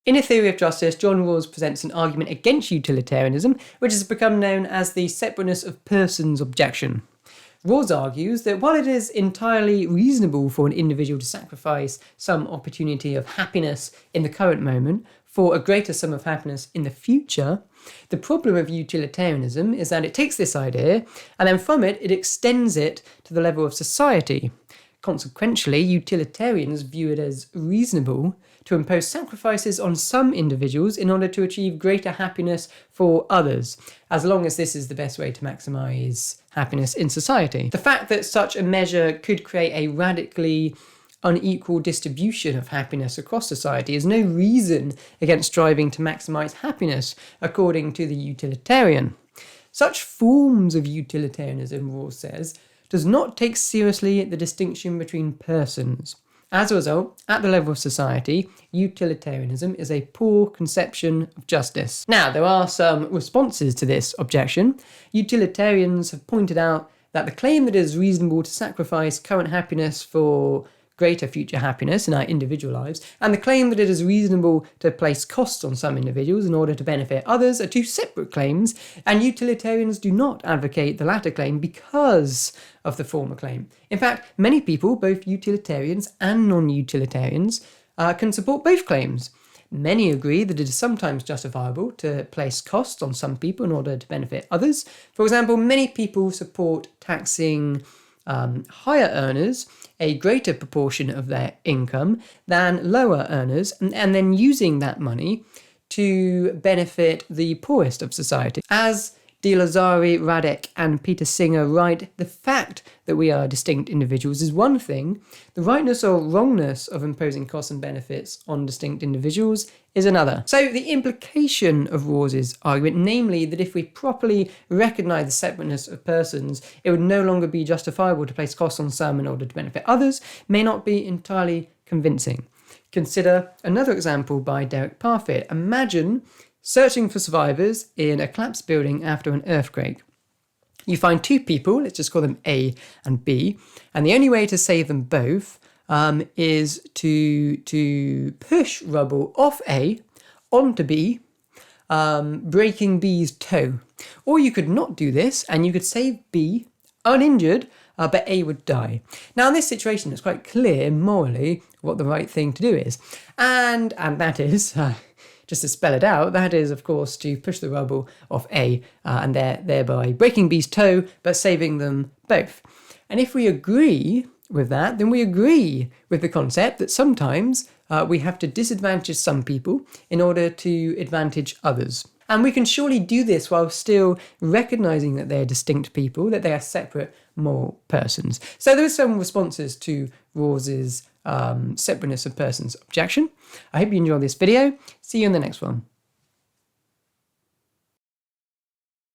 In A Theory of Justice, John Rawls presents an argument against utilitarianism, which has become known as the separateness of persons objection. Rawls argues that while it is entirely reasonable for an individual to sacrifice some opportunity of happiness in the current moment for a greater sum of happiness in the future, the problem of utilitarianism is that it takes this idea and then from it extends it to the level of society. Consequently, utilitarians view it as reasonable to impose sacrifices on some individuals in order to achieve greater happiness for others, as long as this is the best way to maximise happiness in society. The fact that such a measure could create a radically unequal distribution of happiness across society is no reason against striving to maximise happiness, according to the utilitarian. Such forms of utilitarianism, Rawls says, does not take seriously the distinction between persons. As a result, at the level of society, utilitarianism is a poor conception of justice. Now, there are some responses to this objection. Utilitarians have pointed out that the claim that it is reasonable to sacrifice current happiness for greater future happiness in our individual lives, and the claim that it is reasonable to place costs on some individuals in order to benefit others are two separate claims, and utilitarians do not advocate the latter claim because of the former claim. In fact, many people, both utilitarians and non-utilitarians, can support both claims. Many agree that it is sometimes justifiable to place costs on some people in order to benefit others. For example, many people support taxing higher earners a greater proportion of their income than lower earners, and then using that money to benefit the poorest of society. As De Lazari, Radek, and Peter Singer write, the fact that we are distinct individuals is one thing. The rightness or wrongness of imposing costs and benefits on distinct individuals is another. So the implication of Rawls's argument, namely that if we properly recognise the separateness of persons, it would no longer be justifiable to place costs on some in order to benefit others, may not be entirely convincing. Consider another example by Derek Parfit. Imagine searching for survivors in a collapsed building after an earthquake. You find two people, let's just call them A and B, and the only way to save them both is to push rubble off A onto B, breaking B's toe. Or you could not do this, and you could save B uninjured, but A would die. Now, in this situation, it's quite clear morally what the right thing to do is. And that is... just to spell it out, that is, of course, to push the rubble off A and thereby breaking B's toe, but saving them both. And if we agree with that, then we agree with the concept that sometimes we have to disadvantage some people in order to advantage others. And we can surely do this while still recognising that they are distinct people, that they are separate moral persons. So there are some responses to Rawls's separateness of persons objection. I hope you enjoyed this video. See you in the next one.